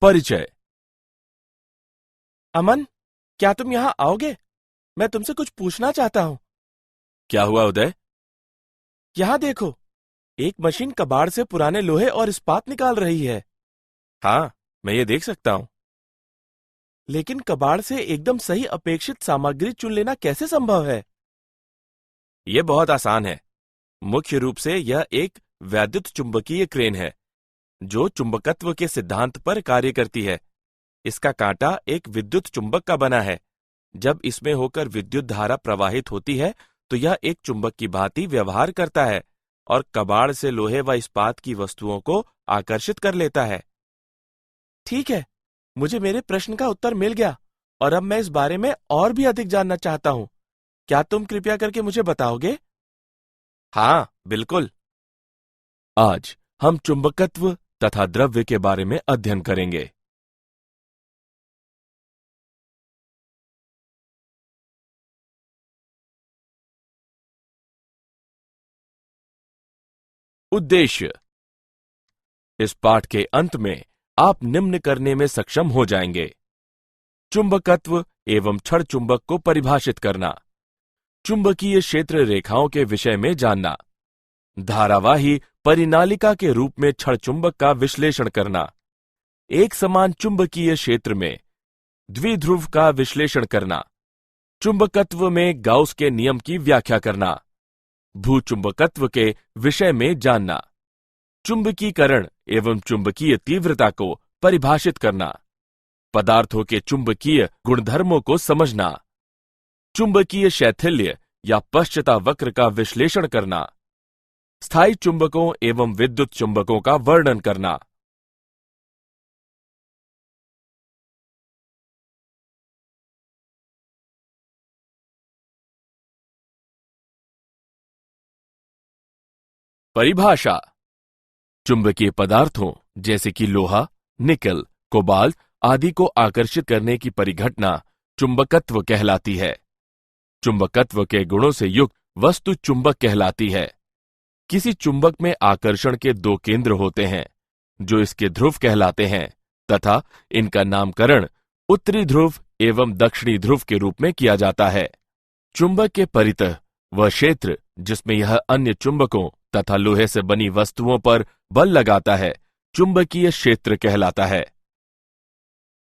परिचय। अमन, क्या तुम यहाँ आओगे? मैं तुमसे कुछ पूछना चाहता हूँ। क्या हुआ उदय? यहाँ देखो, एक मशीन कबाड़ से पुराने लोहे और इस्पात निकाल रही है। हाँ, मैं ये देख सकता हूँ। लेकिन कबाड़ से एकदम सही अपेक्षित सामग्री चुन लेना कैसे संभव है? ये बहुत आसान है। मुख्य रूप से यह एक वैद्युत चुंबकीय क्रेन है जो चुंबकत्व के सिद्धांत पर कार्य करती है। इसका कांटा एक विद्युत चुंबक का बना है। जब इसमें होकर विद्युत धारा प्रवाहित होती है तो यह एक चुंबक की भांति व्यवहार करता है और कबाड़ से लोहे व इस्पात की वस्तुओं को आकर्षित कर लेता है। ठीक है, मुझे मेरे प्रश्न का उत्तर मिल गया और अब मैं इस बारे में और भी अधिक जानना चाहता हूँ। क्या तुम कृपया करके मुझे बताओगे? हाँ, बिल्कुल। आज हम चुंबकत्व तथा द्रव्य के बारे में अध्ययन करेंगे। उद्देश्य। इस पाठ के अंत में आप निम्न करने में सक्षम हो जाएंगे। चुंबकत्व एवं छड़ चुंबक को परिभाषित करना, चुंबकीय क्षेत्र रेखाओं के विषय में जानना, धारावाही परिनालिका के रूप में छड़ चुंबक का विश्लेषण करना, एक समान चुंबकीय क्षेत्र में द्विध्रुव का विश्लेषण करना, चुंबकत्व में गाउस के नियम की व्याख्या करना, भूचुंबकत्व के विषय में जानना, चुंबकीकरण एवं चुंबकीय तीव्रता को परिभाषित करना, पदार्थों के चुंबकीय गुणधर्मों को समझना, चुंबकीय शैथिल्य या पश्चता वक्र का विश्लेषण करना, स्थायी चुंबकों एवं विद्युत चुंबकों का वर्णन करना। परिभाषा। चुंबकीय पदार्थों जैसे कि लोहा, निकल, कोबाल्ट आदि को आकर्षित करने की परिघटना चुंबकत्व कहलाती है। चुंबकत्व के गुणों से युक्त वस्तु चुंबक कहलाती है। किसी चुंबक में आकर्षण के दो केंद्र होते हैं जो इसके ध्रुव कहलाते हैं तथा इनका नामकरण उत्तरी ध्रुव एवं दक्षिणी ध्रुव के रूप में किया जाता है। चुंबक के परितः वह क्षेत्र जिसमें यह अन्य चुंबकों तथा लोहे से बनी वस्तुओं पर बल लगाता है चुंबकीय क्षेत्र कहलाता है।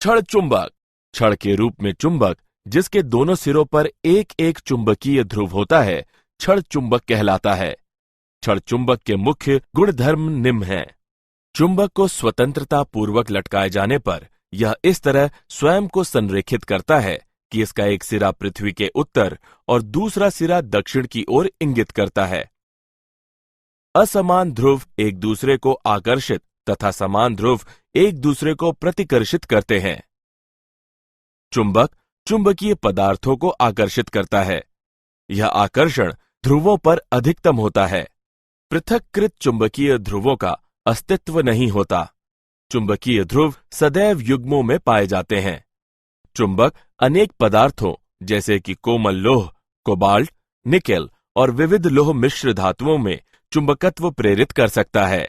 छड़ चुंबक। छड़ के रूप में चुंबक जिसके दोनों सिरों पर एक एक चुंबकीय ध्रुव होता है छड़ चुंबक कहलाता है। छड़ चुंबक के मुख्य गुणधर्म निम्न हैं। चुंबक को स्वतंत्रता पूर्वक लटकाए जाने पर यह इस तरह स्वयं को संरेखित करता है कि इसका एक सिरा पृथ्वी के उत्तर और दूसरा सिरा दक्षिण की ओर इंगित करता है। असमान ध्रुव एक दूसरे को आकर्षित तथा समान ध्रुव एक दूसरे को प्रतिकर्षित करते हैं। चुंबक चुंबकीय पदार्थों को आकर्षित करता है। यह आकर्षण ध्रुवों पर अधिकतम होता है। पृथक्कृत चुंबकीय ध्रुवों का अस्तित्व नहीं होता। चुंबकीय ध्रुव सदैव युग्मों में पाए जाते हैं। चुंबक अनेक पदार्थों जैसे कि कोमल लोह, कोबाल्ट, निकेल और विविध लोह मिश्र धातुओं में चुंबकत्व प्रेरित कर सकता है।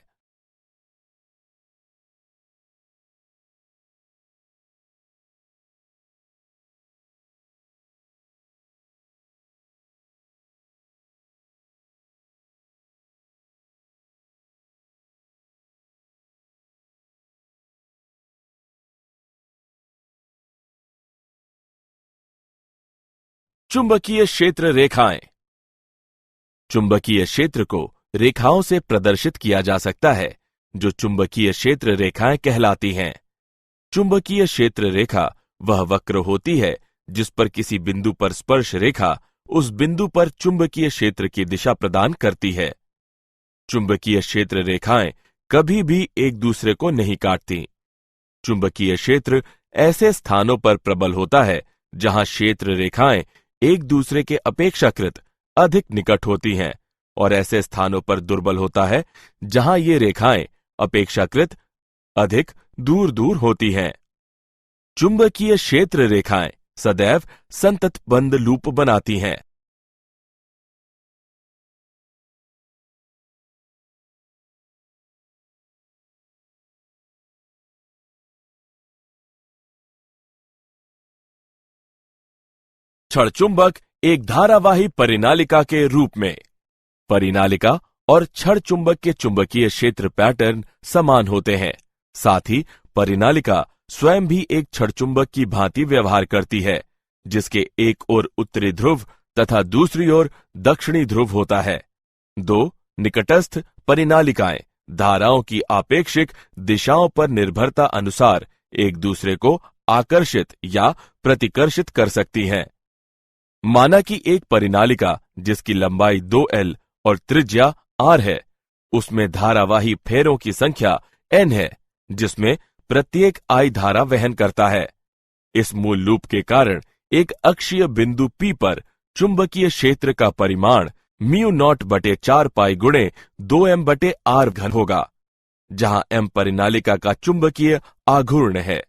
चुंबकीय क्षेत्र रेखाएं। चुंबकीय क्षेत्र को रेखाओं से प्रदर्शित किया जा सकता है जो चुंबकीय क्षेत्र रेखाएं कहलाती हैं। चुंबकीय क्षेत्र रेखा वह वक्र होती है जिस पर किसी बिंदु पर स्पर्श रेखा उस बिंदु पर चुंबकीय क्षेत्र की दिशा प्रदान करती है। चुंबकीय क्षेत्र रेखाएं कभी भी एक दूसरे को नहीं काटती। चुंबकीय क्षेत्र ऐसे स्थानों पर प्रबल होता है जहां क्षेत्र रेखाएं एक दूसरे के अपेक्षाकृत अधिक निकट होती हैं और ऐसे स्थानों पर दुर्बल होता है जहां ये रेखाएं अपेक्षाकृत अधिक दूर दूर होती हैं। चुंबकीय क्षेत्र रेखाएं सदैव संतत बंद लूप बनाती हैं। क्षण चुंबक एक धारावाही परिनालिका के रूप में। परिनालिका और क्षण चुंबक के चुंबकीय क्षेत्र पैटर्न समान होते हैं। साथ ही परिनालिका स्वयं भी एक क्षण चुंबक की भांति व्यवहार करती है, जिसके एक ओर उत्तरी ध्रुव तथा दूसरी ओर दक्षिणी ध्रुव होता है। दो निकटस्थ परिनालिकाएं धाराओं की आपेक्षिक दिशाओं पर निर्भरता अनुसार एक दूसरे को आकर्षित या प्रतिकर्षित कर सकती हैं। माना कि एक परिनालिका जिसकी लंबाई 2L और त्रिज्या R है, उसमें धारावाही फेरों की संख्या N है, जिसमें प्रत्येक I धारा वहन करता है। इस मूल लूप के कारण एक अक्षीय बिंदु P पर चुंबकीय क्षेत्र का परिमाण μ0/4 पाई गुणे 2m/r घन होगा, जहां m परिनालिका का चुंबकीय आघूर्ण है।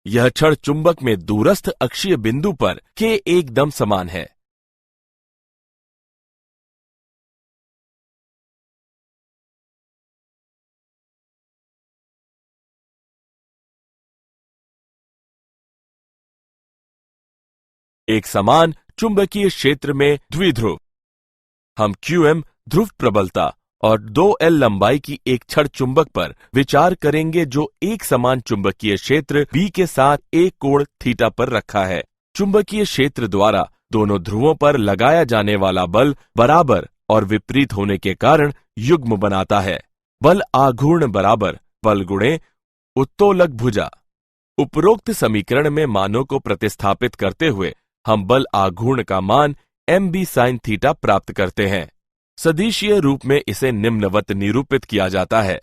यह क्षण चुंबक में दूरस्थ अक्षीय बिंदु पर के एकदम समान है। एक समान चुंबकीय क्षेत्र में द्विध्रुव। हम qm ध्रुव प्रबलता और 2L लंबाई की एक क्षण चुंबक पर विचार करेंगे, जो एक समान चुंबकीय क्षेत्र B के साथ एक कोण थीटा पर रखा है। चुंबकीय क्षेत्र द्वारा दोनों ध्रुवों पर लगाया जाने वाला बल बराबर और विपरीत होने के कारण युग्म बनाता है। बल आघूर्ण बराबर बल गुणे उत्तोलक भुजा। उपरोक्त समीकरण में मानों को प्रतिस्थापित करते हुए हम बल आघूर्ण का मान mb sin थीटा प्राप्त करते हैं। सदिशीय रूप में इसे निम्नवत निरूपित किया जाता है।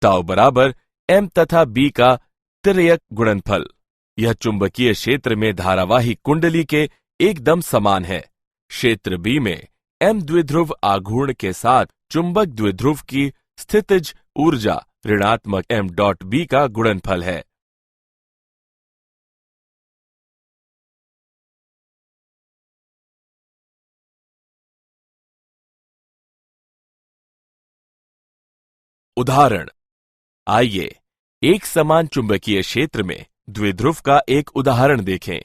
ताउ बराबर m तथा b का तिर्यक गुणनफल। यह चुंबकीय क्षेत्र में धारावाही कुंडली के एकदम समान है। क्षेत्र B में m द्विध्रुव आघूर्ण के साथ चुंबक द्विध्रुव की स्थितिज ऊर्जा ऋणात्मक m.b का गुणनफल है। उदाहरण। आइए एक समान चुंबकीय क्षेत्र में द्विध्रुव का एक उदाहरण देखें।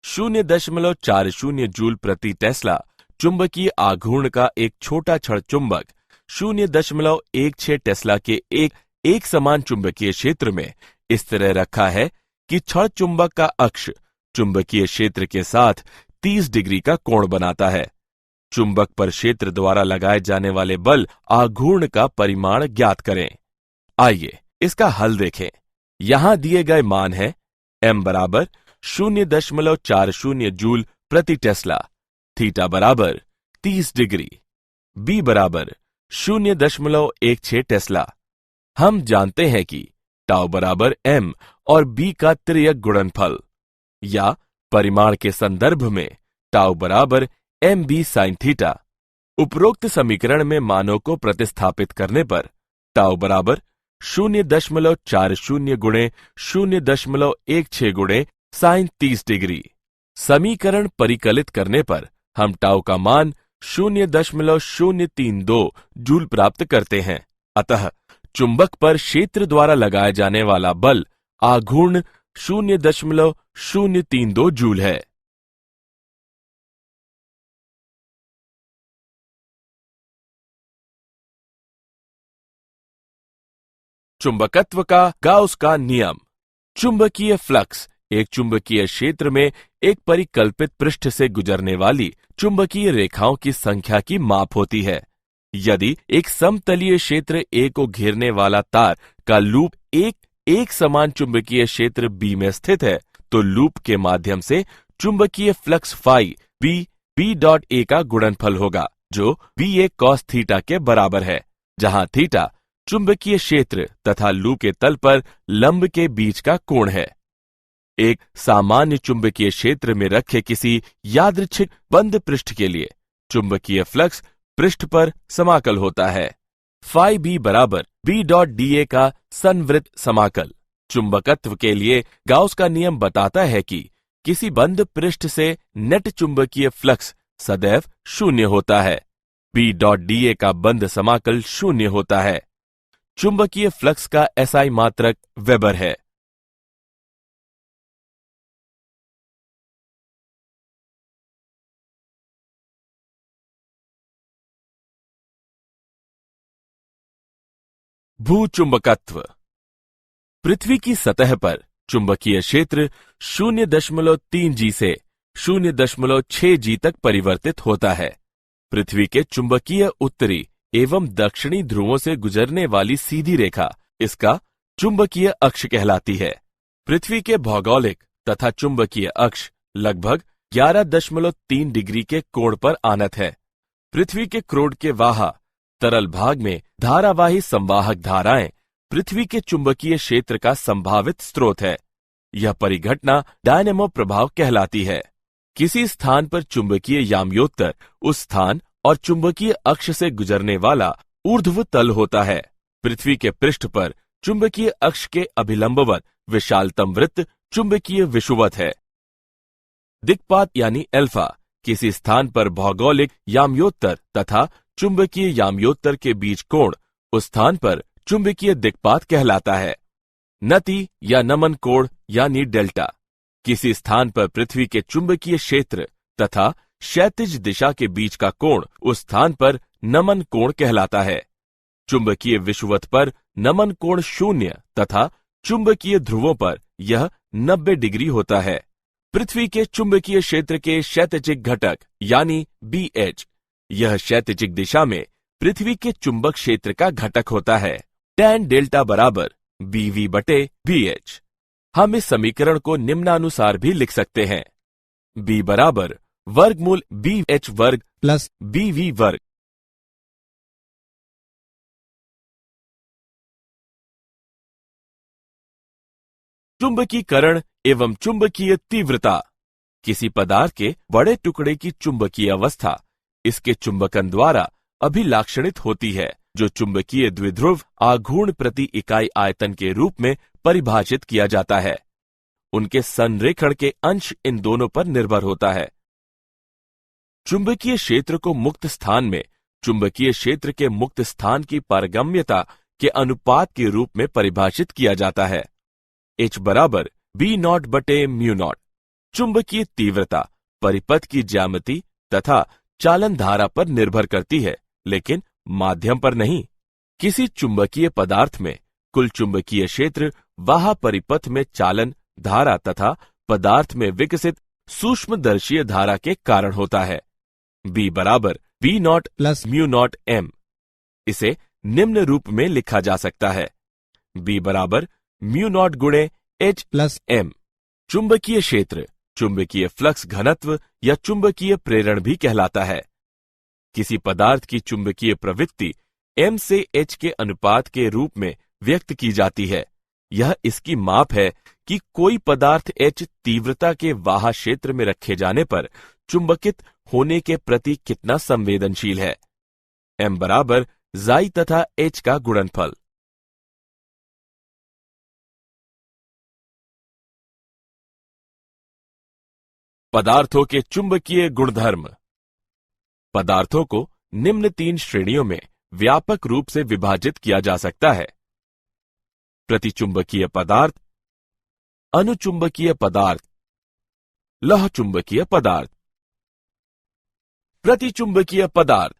0.40 जूल प्रति टेस्ला चुंबकीय आघूर्ण का एक छोटा क्षण चुंबक 0.16 टेस्ला के एक समान चुंबकीय क्षेत्र में इस तरह रखा है कि क्षण चुंबक का अक्ष चुंबकीय क्षेत्र के साथ 30 डिग्री का कोण बनाता है। चुंबक पर क्षेत्र द्वारा लगाए जाने वाले बल आघूर्ण का परिमाण ज्ञात करें। आइए इसका हल देखें। यहां दिए गए मान है m बराबर 0.40 जूल प्रति टेस्ला, थीटा बराबर 30 डिग्री, b बराबर 0.16 टेस्ला। हम जानते हैं कि टाउ बराबर m और b का तिर्यक गुणनफल, या परिमाण के संदर्भ में टाउ बराबर mb sin थीटा। उपरोक्त समीकरण में मानों को प्रतिस्थापित करने पर टाउ बराबर 0.40 गुणे 0.16 गुणे साइन 30 डिग्री। समीकरण परिकलित करने पर हम टाउ का मान 0.032 जूल प्राप्त करते हैं। अतः चुंबक पर क्षेत्र द्वारा लगाया जाने वाला बल आघूर्ण 0.032 जूल है। चुंबकत्व का गाउस का नियम। चुंबकीय फ्लक्स एक चुंबकीय क्षेत्र में एक परिकल्पित पृष्ठ से गुजरने वाली चुंबकीय रेखाओं की संख्या की माप होती है। यदि एक समतलीय क्षेत्र A को घेरने वाला तार का लूप एक समान चुंबकीय क्षेत्र B में स्थित है, तो लूप के माध्यम से चुंबकीय फ्लक्स फाई B.A का गुणनफल होगा, जो BA cos थीटा के बराबर है, जहां थीटा चुंबकीय क्षेत्र तथा लूप के तल पर लंब के बीच का कोण है। एक सामान्य चुंबकीय क्षेत्र में रखे किसी यादृच्छिक बंद पृष्ठ के लिए चुंबकीय फ्लक्स पृष्ठ पर समाकल होता है। फाई B बराबर B.DA का संवृत्त समाकल। चुंबकत्व के लिए गाउस का नियम बताता है कि किसी बंद पृष्ठ से नेट चुंबकीय फ्लक्स सदैव शून्य होता है। B.DA का बंद समाकल शून्य होता है। चुंबकीय फ्लक्स का SI मात्रक वेबर है। भूचुंबकत्व। पृथ्वी की सतह पर चुंबकीय क्षेत्र 0.3 जी से 0.6 जी तक परिवर्तित होता है। पृथ्वी के चुंबकीय उत्तरी एवं दक्षिणी ध्रुवों से गुजरने वाली सीधी रेखा इसका चुंबकीय अक्ष कहलाती है। पृथ्वी के भौगोलिक तथा चुंबकीय अक्ष लगभग 11.3 डिग्री के कोण पर आनत है। पृथ्वी के क्रोड के वाहा तरल भाग में धारावाही संवाहक धाराएं पृथ्वी के चुंबकीय क्षेत्र का संभावित स्रोत है। यह परिघटना डायनेमो प्रभाव कहलाती है। किसी स्थान पर चुंबकीय याम्योत्तर उस स्थान और चुंबकीय अक्ष से गुजरने वाला ऊर्ध्व तल होता है। पृथ्वी के पृष्ठ पर चुंबकीय अक्ष के अभिलंबवत विशालतम वृत्त चुंबकीय विषुवत है। दिक्पात यानी अल्फा किसी स्थान पर भौगोलिक याम्योत्तर तथा चुंबकीय याम्योत्तर के बीच कोण उस स्थान पर चुंबकीय दिक्पात कहलाता है। नति या नमन कोण यानी डेल्टा किसी स्थान पर पृथ्वी के चुंबकीय क्षेत्र तथा क्षैतिज दिशा के बीच का कोण उस स्थान पर नमन कोण कहलाता है। चुंबकीय विषुवत पर नमन कोण 0 तथा चुंबकीय ध्रुवों पर यह 90 डिग्री होता है। पृथ्वी के चुंबकीय क्षेत्र के क्षैतिजिक घटक यानी BH यह क्षैतिजिक दिशा में पृथ्वी के चुंबक क्षेत्र का घटक होता है। tan डेल्टा बराबर BV/BH। हम इस समीकरण को निम्नानुसार भी लिख सकते हैं। B बराबर वर्गमूल BH वर्ग प्लस BV वर्ग। चुंबकीकरण एवं चुंबकीय तीव्रता। किसी पदार्थ के बड़े टुकड़े की चुंबकीय अवस्था इसके चुंबकन द्वारा अभिलाक्षणित होती है, जो चुंबकीय द्विध्रुव आघूर्ण प्रति इकाई आयतन के रूप में परिभाषित किया जाता है। उनके संरेखण के अंश इन दोनों पर निर्भर होता है। चुंबकीय क्षेत्र को मुक्त स्थान में चुंबकीय क्षेत्र के मुक्त स्थान की पारगम्यता के अनुपात के रूप में परिभाषित किया जाता है। H बराबर B0/μ0। चुंबकीय तीव्रता परिपथ की ज्यामिति तथा चालन धारा पर निर्भर करती है, लेकिन माध्यम पर नहीं। किसी चुंबकीय पदार्थ में कुल चुंबकीय क्षेत्र वाह परिपथ में चालन धारा तथा पदार्थ में विकसित सूक्ष्मदर्शीय धारा के कारण होता है। B बराबर B0+μ0m। इसे निम्न रूप में लिखा जा सकता है। B बराबर μ0 गुणे H+m। चुंबकीय क्षेत्र चुंबकीय फ्लक्स घनत्व या चुंबकीय प्रेरण भी कहलाता है। किसी पदार्थ की चुंबकीय प्रवृत्ति m से h के अनुपात के रूप में व्यक्त की जाती है। यह इसकी माप है कि कोई पदार्थ h तीव्रता के वाह क्षेत्र में रखे जाने पर चुंबकित होने के प्रति कितना संवेदनशील है। m बराबर जाई तथा h का गुणनफल। पदार्थों के चुंबकीय गुणधर्म। पदार्थों को निम्न 3 श्रेणियों में व्यापक रूप से विभाजित किया जा सकता है। प्रतिचुंबकीय पदार्थ, अनुचुंबकीय पदार्थ, लौह चुंबकीय पदार्थ। प्रतिचुंबकीय पदार्थ।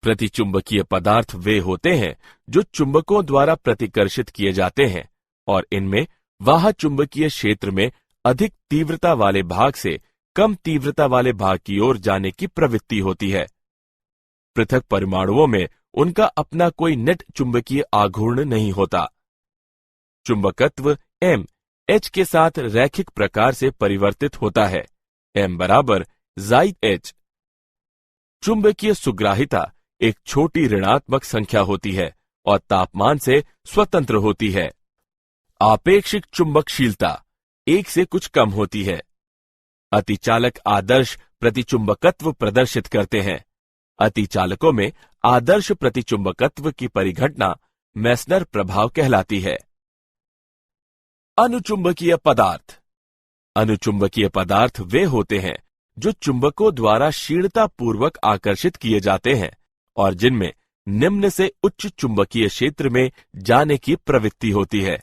प्रतिचुंबकीय पदार्थ वे होते हैं जो चुंबकों द्वारा प्रतिकर्षित किए जाते हैं और इनमें वाह चुंबकीय क्षेत्र में अधिक तीव्रता वाले भाग से कम तीव्रता वाले भाग की ओर जाने की प्रवृत्ति होती है। पृथक परमाणुओं में उनका अपना कोई नेट चुंबकीय आघूर्ण नहीं होता। चुंबकत्व M H के साथ रैखिक प्रकार से परिवर्तित होता है। M बराबर जाई H। चुंबकीय सुग्राहिता एक छोटी ऋणात्मक संख्या होती है और तापमान से स्वतंत्र होती है। आपेक्षिक चुंबकशीलता 1 से कुछ कम होती है। अतिचालक आदर्श प्रतिचुंबकत्व प्रदर्शित करते हैं। अतिचालकों में आदर्श प्रतिचुंबकत्व की परिघटना मेसनर प्रभाव कहलाती है। अनुचुंबकीय पदार्थ। अनुचुंबकीय पदार्थ वे होते हैं जो चुंबकों द्वारा क्षीणतापूर्वक आकर्षित किए जाते हैं और जिनमें निम्न से उच्च चुंबकीय क्षेत्र में जाने की प्रवृत्ति होती है।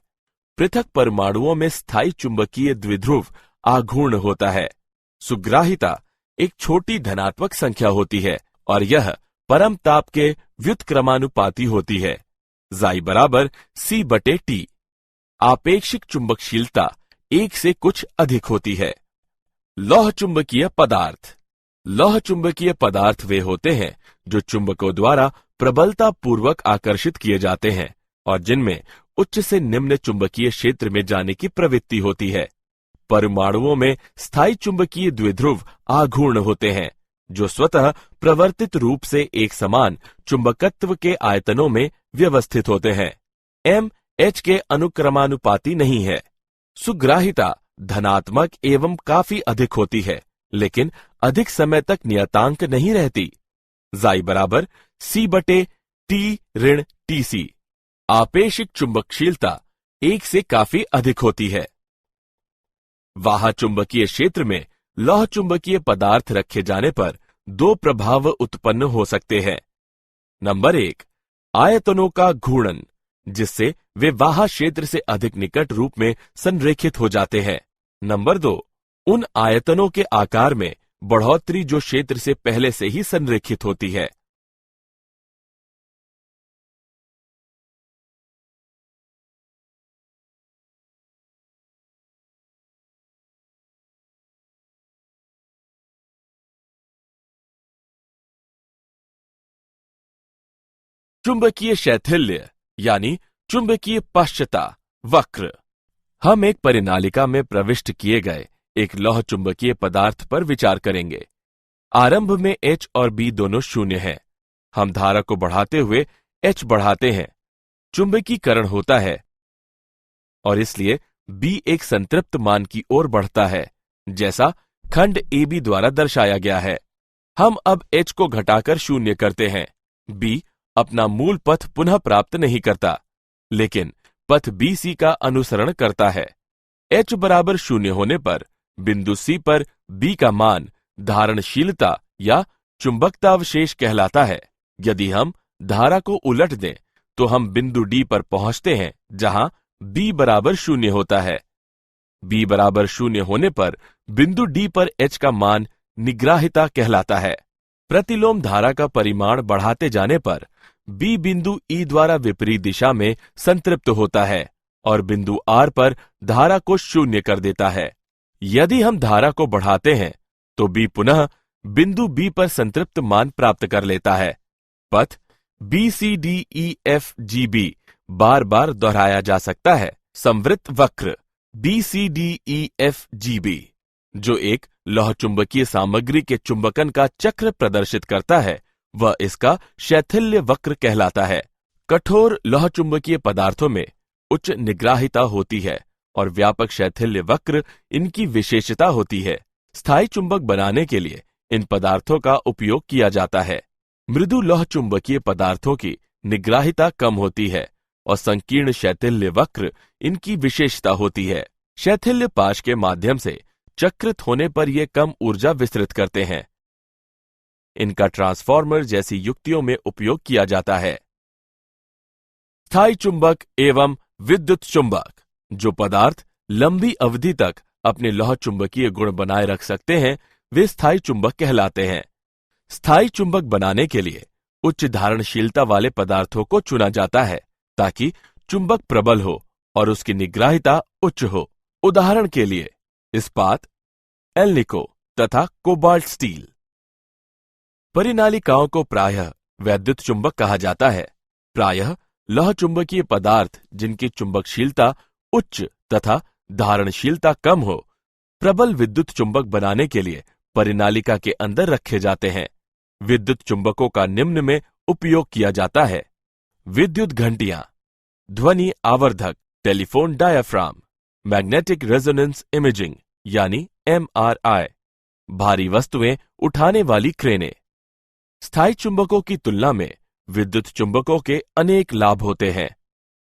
पृथक परमाणुओं में स्थायी चुंबकीय द्विध्रुव आघूर्ण होता है। सुग्राहिता एक छोटी धनात्मक संख्या होती है और यह परम ताप के व्युत्क्रमानुपाती होती है। जाई बराबर C/T। आपेक्षिक चुंबकशीलता 1 से कुछ अधिक होती है। लौह चुंबकीय पदार्थ। लौह चुंबकीय पदार्थ वे होते हैं जो चुंबकों द्वारा प्रबलता पूर्वक आकर्षित किए जाते हैं और जिनमें उच्च से निम्न चुंबकीय क्षेत्र में जाने की प्रवृत्ति होती है। परमाणुओं में स्थायी चुंबकीय द्विध्रुव आघूर्ण होते हैं जो स्वतः प्रवर्तित रूप से एक समान चुंबकत्व के आयतनों में व्यवस्थित होते हैं। M H के अनुक्रमानुपाती नहीं है। सुग्राहिता धनात्मक एवं काफी अधिक होती है, लेकिन अधिक समय तक नियतांक नहीं रहती। जाई बराबर C/T-TC। आपेक्षिक चुंबकशीलता 1 से काफी अधिक होती है। वाह चुंबकीय क्षेत्र में लौह चुंबकीय पदार्थ रखे जाने पर 2 प्रभाव उत्पन्न हो सकते हैं। नंबर 1, आयतनों का घूर्णन, जिससे वे वाह क्षेत्र से अधिक निकट रूप में संरेखित हो जाते हैं। नंबर 2, उन आयतनों के आकार में बढ़ोतरी जो क्षेत्र से पहले से ही संरेखित होती है। चुंबकीय शैथिल्य यानी चुंबकीय पश्चता वक्र। हम एक परिनालिका में प्रविष्ट किए गए एक लौह चुंबकीय पदार्थ पर विचार करेंगे। आरंभ में H और B दोनों शून्य हैं। हम धारा को बढ़ाते हुए H बढ़ाते हैं, चुंबकीकरण होता है और इसलिए B एक संतृप्त मान की ओर बढ़ता है, जैसा खंड AB द्वारा दर्शाया गया है। हम अब H को घटाकर शून्य करते हैं। B अपना मूल पथ पुनः प्राप्त नहीं करता, लेकिन पथ BC का अनुसरण करता है। H बराबर शून्य होने पर बिंदु C पर B का मान धारणशीलता या चुंबकतावशेष कहलाता है। यदि हम धारा को उलट दें तो हम बिंदु D पर पहुंचते हैं जहां B बराबर शून्य होता है। B बराबर शून्य होने पर बिंदु D पर H का मान निग्राहिता कहलाता है। प्रतिलोम धारा का परिमाण बढ़ाते जाने पर B बिंदु E द्वारा विपरीत दिशा में संतृप्त होता है और बिंदु R पर धारा को शून्य कर देता है। यदि हम धारा को बढ़ाते हैं तो B पुनः बिंदु B पर संतृप्त मान प्राप्त कर लेता है। पथ BCDEFGB बार बार दोहराया जा सकता है। संवृत्त वक्र BCDEFGB, जो एक लौह चुंबकीय सामग्री के चुंबकन का चक्र प्रदर्शित करता है, वह इसका शैथिल्य वक्र कहलाता है। कठोर लौह चुंबकीय पदार्थों में उच्च निग्राहिता होती है और व्यापक शैथिल्य वक्र इनकी विशेषता होती है। स्थायी चुंबक बनाने के लिए इन पदार्थों का उपयोग किया जाता है। मृदु लौह चुंबकीय पदार्थों की निग्राहिता कम होती है और संकीर्ण शैथिल्य वक्र इनकी विशेषता होती है। शैथिल्य पाश के माध्यम से चक्रित होने पर ये कम ऊर्जा विस्तृत करते हैं। इनका ट्रांसफार्मर जैसी युक्तियों में उपयोग किया जाता है। स्थायी चुंबक एवं विद्युत चुंबक। जो पदार्थ लंबी अवधि तक अपने लौह चुंबकीय गुण बनाए रख सकते हैं, वे स्थायी चुंबक कहलाते हैं। स्थायी चुंबक बनाने के लिए उच्च धारणशीलता वाले पदार्थों को चुना जाता है ताकि चुंबक प्रबल हो और उसकी निग्राहिता उच्च हो। उदाहरण के लिए इस्पात, एल्निको तथा कोबाल्ट स्टील। परिनालिकाओं को प्रायः वैद्युत चुंबक कहा जाता है। प्रायः लौह चुंबकीय पदार्थ जिनकी चुंबकशीलता उच्च तथा धारणशीलता कम हो, प्रबल विद्युत चुंबक बनाने के लिए परिनालिका के अंदर रखे जाते हैं। विद्युत चुंबकों का निम्न में उपयोग किया जाता है। विद्युत घंटियां, ध्वनि आवर्धक, telephone diaphragm, magnetic resonance imaging यानी MRI, भारी वस्तुएं उठाने वाली क्रेनें। स्थायी चुंबकों की तुलना में विद्युत चुंबकों के अनेक लाभ होते हैं।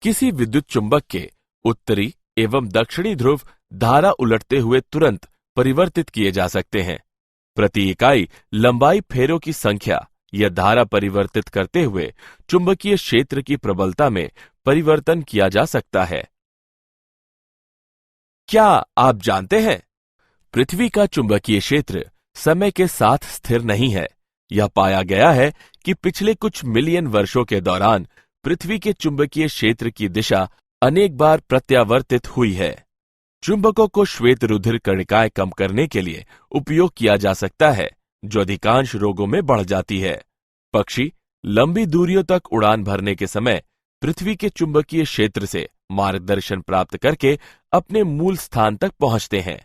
किसी विद्युत चुंबक के उत्तरी एवं दक्षिणी ध्रुव धारा उलटते हुए तुरंत परिवर्तित किए जा सकते हैं। प्रति इकाई लंबाई फेरों की संख्या यह धारा परिवर्तित करते हुए चुंबकीय क्षेत्र की प्रबलता में परिवर्तन किया जा सकता है। क्या आप जानते हैं, पृथ्वी का चुंबकीय क्षेत्र समय के साथ स्थिर नहीं है। यह पाया गया है कि पिछले कुछ मिलियन वर्षों के दौरान पृथ्वी के चुंबकीय क्षेत्र की दिशा अनेक बार प्रत्यावर्तित हुई है। चुंबकों को श्वेत रुधिर कणिकाएं कम करने के लिए उपयोग किया जा सकता है, जो अधिकांश रोगों में बढ़ जाती है। पक्षी लंबी दूरियों तक उड़ान भरने के समय पृथ्वी के चुंबकीय क्षेत्र से मार्गदर्शन प्राप्त करके अपने मूल स्थान तक पहुंचते हैं।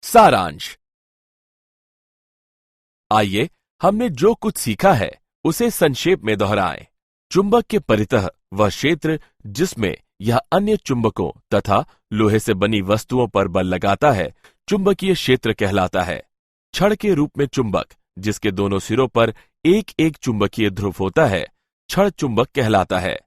सारांश। आइए हमने जो कुछ सीखा है उसे संक्षेप में दोहराएं। चुंबक के परितः वह क्षेत्र जिसमें यह अन्य चुंबकों तथा लोहे से बनी वस्तुओं पर बल लगाता है, चुंबकीय क्षेत्र कहलाता है। छड़ के रूप में चुंबक, जिसके दोनों सिरों पर एक एक चुंबकीय ध्रुव होता है, छड़ चुंबक कहलाता है।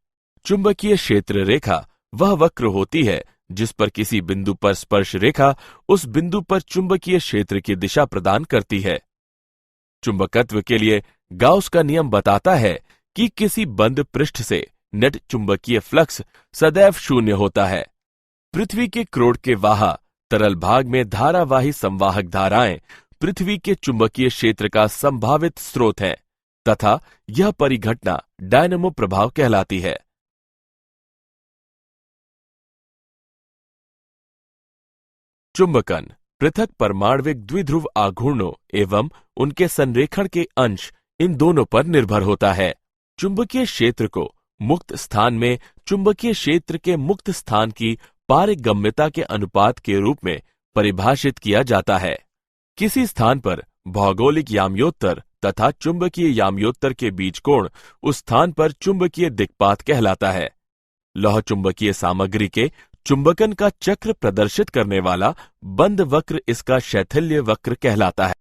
चुंबकीय क्षेत्र रेखा वह वक्र होती है जिस पर किसी बिंदु पर स्पर्श रेखा उस बिंदु पर चुंबकीय क्षेत्र की दिशा प्रदान करती है। चुंबकत्व के लिए गाउस का नियम बताता है कि किसी बंद पृष्ठ से नेट चुंबकीय फ्लक्स सदैव शून्य होता है। पृथ्वी के क्रोड के वाहा तरल भाग में धारावाही संवाहक धाराएं पृथ्वी के चुंबकीय क्षेत्र का संभावित स्रोत है तथा यह परिघटना डायनेमो प्रभाव कहलाती है। चुंबकन पृथक परमाण्विक द्विध्रुव आघूर्णों एवं उनके संरेखण के अंश इन दोनों पर निर्भर होता है। चुंबकीय क्षेत्र को मुक्त स्थान में चुंबकीय क्षेत्र के मुक्त स्थान की पारगम्यता के अनुपात के रूप में परिभाषित किया जाता है। किसी स्थान पर भौगोलिक याम्योत्तर तथा चुंबकीय याम्योत्तर के बीच कोण उस स्थान पर चुंबकीय दिक्पात कहलाता है। लौह चुंबकीय सामग्री के चुंबकन का चक्र प्रदर्शित करने वाला बंद वक्र इसका शैथिल्य वक्र कहलाता है।